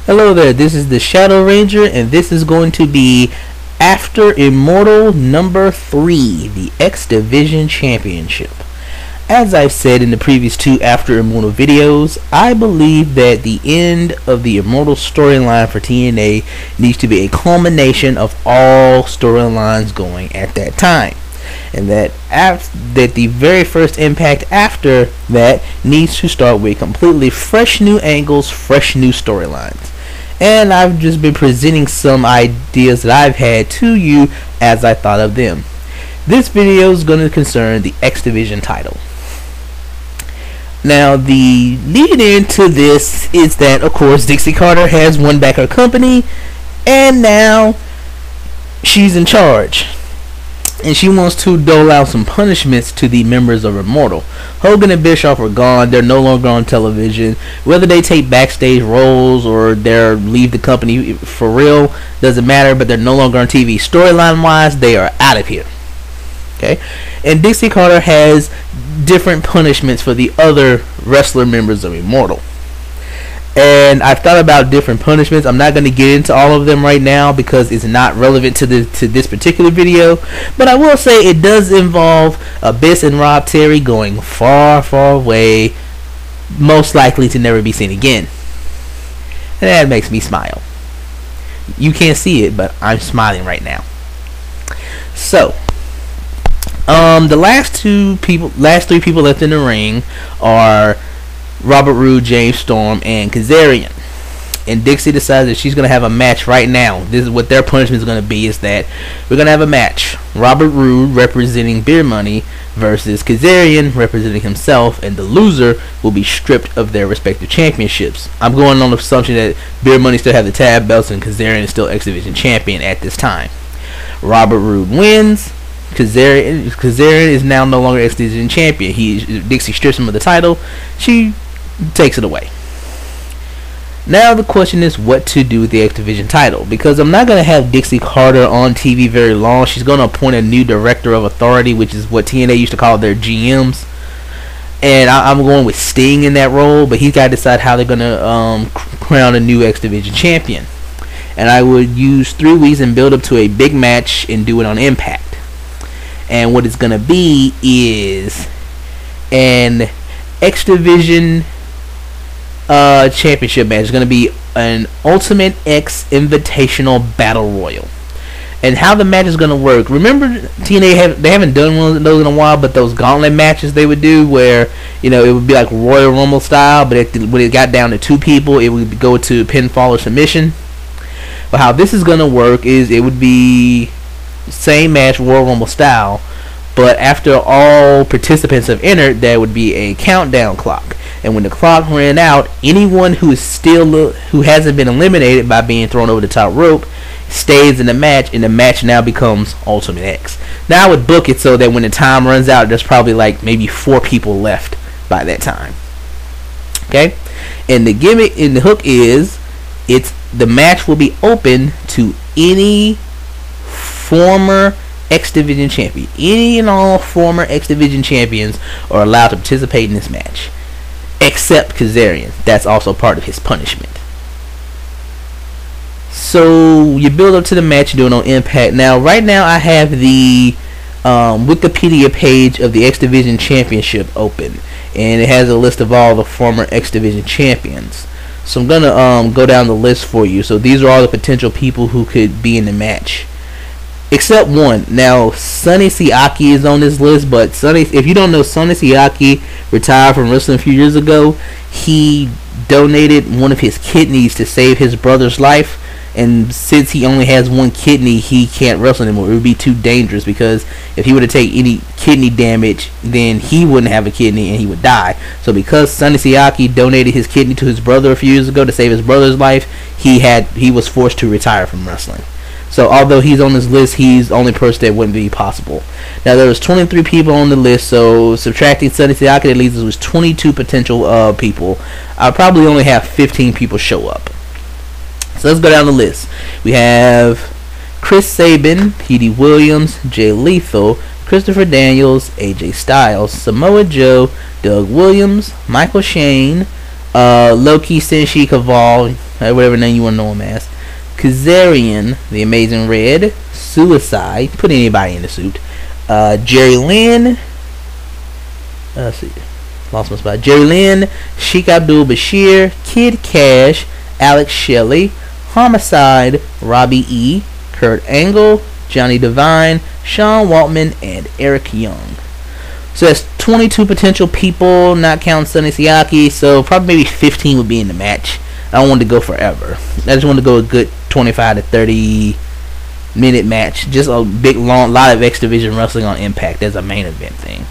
Hello there, this is the Shadow Ranger, and this is going to be After Immortal number 3, the Xdivision Championship. As I've said in the previous two After Immortal videos, I believe that the end of the Immortal storyline for TNA needs to be a culmination of all storylines going at that time. And that the very first impact after that needs to start with completely fresh new angles, fresh new storylines. And I've just been presenting some ideas that I've had to you as I thought of them. This video is going to concern the Xdivision title. Now, the lead into this is that, of course, Dixie Carter has won back her company, and now she's in charge. And she wants to dole out some punishments to the members of Immortal. Hogan and Bischoff are gone. They're no longer on television. Whether they take backstage roles or they leave the company for real doesn't matter, but they're no longer on TV. Storyline wise, they are out of here. Okay? And Dixie Carter has different punishments for the other wrestler members of Immortal. And I've thought about different punishments. I'm not going to get into all of them right now because it's not relevant to this particular video. But I will say it does involve Abyss and Rob Terry going far, far away, most likely to never be seen again. And that makes me smile. You can't see it, but I'm smiling right now. So, the last three people left in the ring are Robert Roode, James Storm, and Kazarian. And Dixie decides that she's going to have a match right now. This is what their punishment is going to be, is that we're going to have a match. Robert Roode representing Beer Money versus Kazarian representing himself, and the loser will be stripped of their respective championships. I'm going on the assumption that Beer Money still have the tag belts and Kazarian is still Xdivision champion at this time. Robert Roode wins. Kazarian is now no longer Xdivision champion. Dixie strips him of the title. She takes it away. Now the question is what to do with the Xdivision title, because I'm not going to have Dixie Carter on TV very long. She's going to appoint a new director of authority, which is what TNA used to call their GMs, and I'm going with Sting in that role, but he's got to decide how they're going to crown a new Xdivision champion. And I would use 3 weeks and build up to a big match and do it on Impact. And what it's going to be is an Xdivision championship match. It's going to be an Ultimate X Invitational Battle Royal. And how the match is going to work, remember TNA they haven't done one of those in a while, but those gauntlet matches they would do where, you know, it would be like Royal Rumble style, but when it got down to 2 people, it would go to pinfall or submission. But how this is going to work is it would be same match, Royal Rumble style, but after all participants have entered, there would be a countdown clock. And when the clock ran out, anyone who hasn't been eliminated by being thrown over the top rope stays in the match, and the match now becomes Ultimate X. Now I would book it so that when the time runs out, there's probably like maybe 4 people left by that time. Okay? And the gimmick and the hook is the match will be open to any former Xdivision champion. Any and all former Xdivision champions are allowed to participate in this match, except Kazarian. That's also part of his punishment. So you build up to the match, you do it on Impact. Now, right now, I have the Wikipedia page of the Xdivision Championship open, and it has a list of all the former Xdivision champions. So I'm gonna go down the list for you. So these are all the potential people who could be in the match, except one. Now, Sonny Siaki is on this list, but if you don't know, Sonny Siaki retired from wrestling a few years ago. He donated one of his kidneys to save his brother's life, and since he only has one kidney, he can't wrestle anymore. It would be too dangerous, because if he were to take any kidney damage, then he wouldn't have a kidney and he would die. So because Sonny Siaki donated his kidney to his brother a few years ago to save his brother's life, he was forced to retire from wrestling. So although he's on this list, he's the only person that wouldn't be possible. Now there was 23 people on the list, so subtracting Sonny Siaki, that leaves us with 22 potential people. I'll probably only have 15 people show up. So let's go down the list. We have Chris Sabin, Petey Williams, Jay Lethal, Christopher Daniels, AJ Styles, Samoa Joe, Doug Williams, Michael Shane, Loki Senshi Kaval, whatever name you want to know him as. Kazarian, the Amazing Red, Suicide, put anybody in the suit. Jerry Lynn, let's see, lost my spot. Jerry Lynn, Sheik Abdul Bashir, Kid Cash, Alex Shelley, Homicide, Robbie E, Kurt Angle, Johnny Devine, Sean Waltman, and Eric Young. So that's 22 potential people, not counting Sonny Siaki. So probably maybe 15 would be in the match. I don't want to go forever. I just want to go a good 25 to 30 minute match. Just a big, long, lot of Xdivision wrestling on Impact as a main event thing.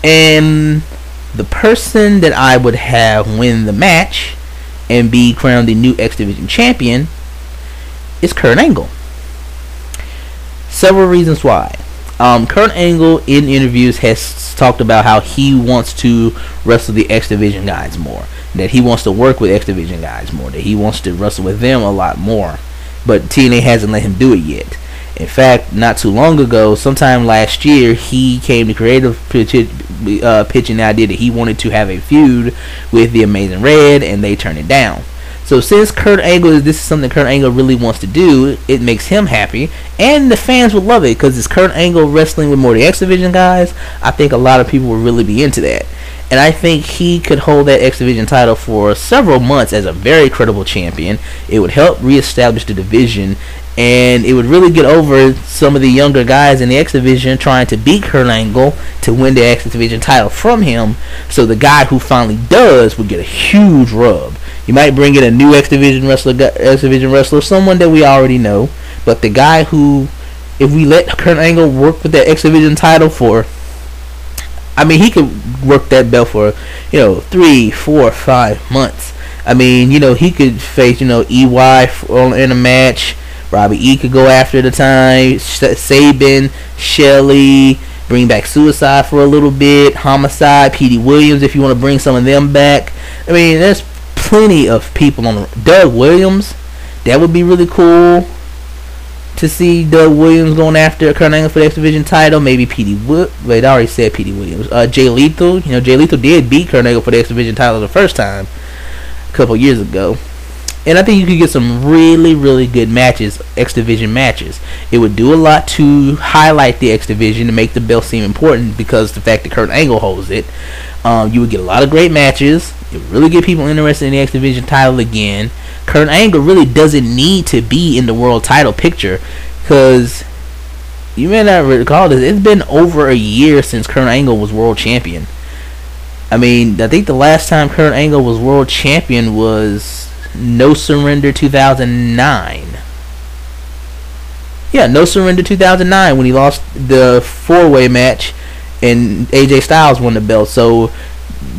And the person that I would have win the match and be crowned the new Xdivision champion is Kurt Angle. Several reasons why. Kurt Angle in interviews has talked about how he wants to wrestle the Xdivision guys more, that he wants to work with Xdivision guys more, that he wants to wrestle with them a lot more, but TNA hasn't let him do it yet. In fact, not too long ago, sometime last year, he came to creative pitching the idea that he wanted to have a feud with the Amazing Red, and they turned it down. So since Kurt Angle, this is something Kurt Angle really wants to do, it makes him happy, and the fans will love it because it's Kurt Angle wrestling with more of the Xdivision guys. I think a lot of people will really be into that, and I think he could hold that Xdivision title for several months as a very credible champion. It would help reestablish the division, and it would really get over some of the younger guys in the Xdivision trying to beat Kurt Angle to win the Xdivision title from him. So the guy who finally does would get a huge rub. You might bring in a new Xdivision wrestler, someone that we already know, but the guy who, if we let Kurt Angle work with that Xdivision title for, I mean, he could work that belt for, 3, 4, 5 months. I mean, he could face, EY in a match. Robbie E could go after the time. Sabin, Shelley, bring back Suicide for a little bit. Homicide, Petey Williams, if you want to bring some of them back. I mean, there's plenty of people on Doug Williams. That would be really cool to see Doug Williams going after Kurt Angle for the Xdivision title. Maybe wait, I already said Petey Williams. Jay Lethal. Jay Lethal did beat Kurt Angle for the Xdivision title the first time a couple years ago. And I think you could get some really, really good matches, Xdivision matches. It would do a lot to highlight the Xdivision to make the belt seem important because the fact that Kurt Angle holds it. You would get a lot of great matches. It would really get people interested in the Xdivision title again. Kurt Angle really doesn't need to be in the world title picture because you may not recall this. It's been over a year since Kurt Angle was world champion. I mean, I think the last time Kurt Angle was world champion was No Surrender 2009. Yeah, No Surrender 2009 when he lost the 4-way match and AJ Styles won the belt. So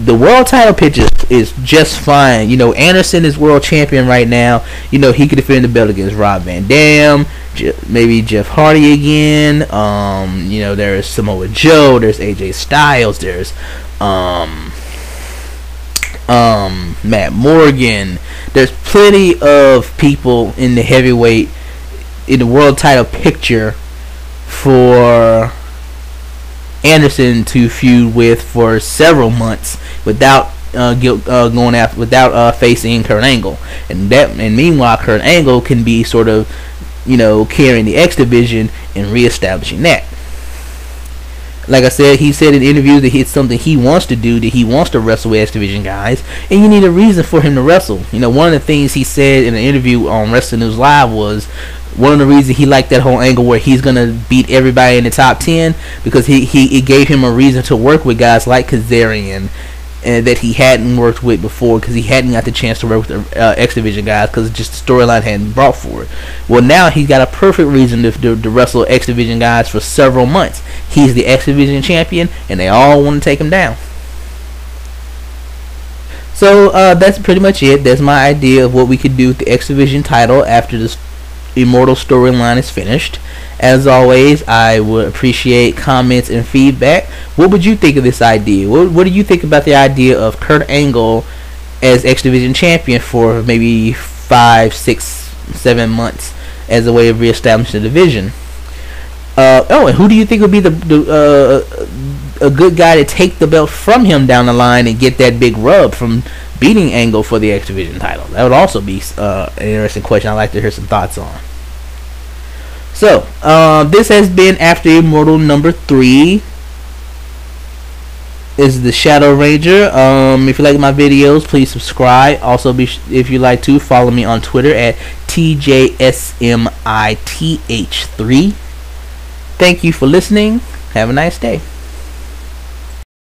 the world title picture is just fine. Anderson is world champion right now. He could defend the belt against Rob Van Dam, maybe Jeff Hardy again. There's Samoa Joe, there's AJ Styles, there's Matt Morgan. There's plenty of people in the heavyweight, in the world title picture for Anderson to feud with for several months without facing Kurt Angle, and meanwhile Kurt Angle can be sort of carrying the Xdivision and reestablishing that. Like I said, he said in interviews that it's something he wants to do, that he wants to wrestle with Xdivision guys, and you need a reason for him to wrestle. One of the things he said in an interview on Wrestling News Live was one of the reasons he liked that whole angle where he's going to beat everybody in the top 10 because it gave him a reason to work with guys like Kazarian that he hadn't worked with before because he hadn't got the chance to work with the Xdivision guys because just the storyline hadn't brought for it. Well, now he's got a perfect reason to wrestle Xdivision guys for several months. He's the Xdivision champion, and they all want to take him down. So that's pretty much it. That's my idea of what we could do with the Xdivision title after this Immortal storyline is finished. As always, I would appreciate comments and feedback. What would you think of this idea? What do you think about the idea of Kurt Angle as Xdivision champion for maybe 5, 6, 7 months as a way of reestablishing the division? And who do you think would be a good guy to take the belt from him down the line and get that big rub from beating angle for the Xdivision title? That would also be an interesting question. I'd like to hear some thoughts on. So, this has been After Immortal number 3. Is the Shadow Ranger. If you like my videos, please subscribe. Also, if you like to, follow me on Twitter at TJSMITH3. Thank you for listening. Have a nice day.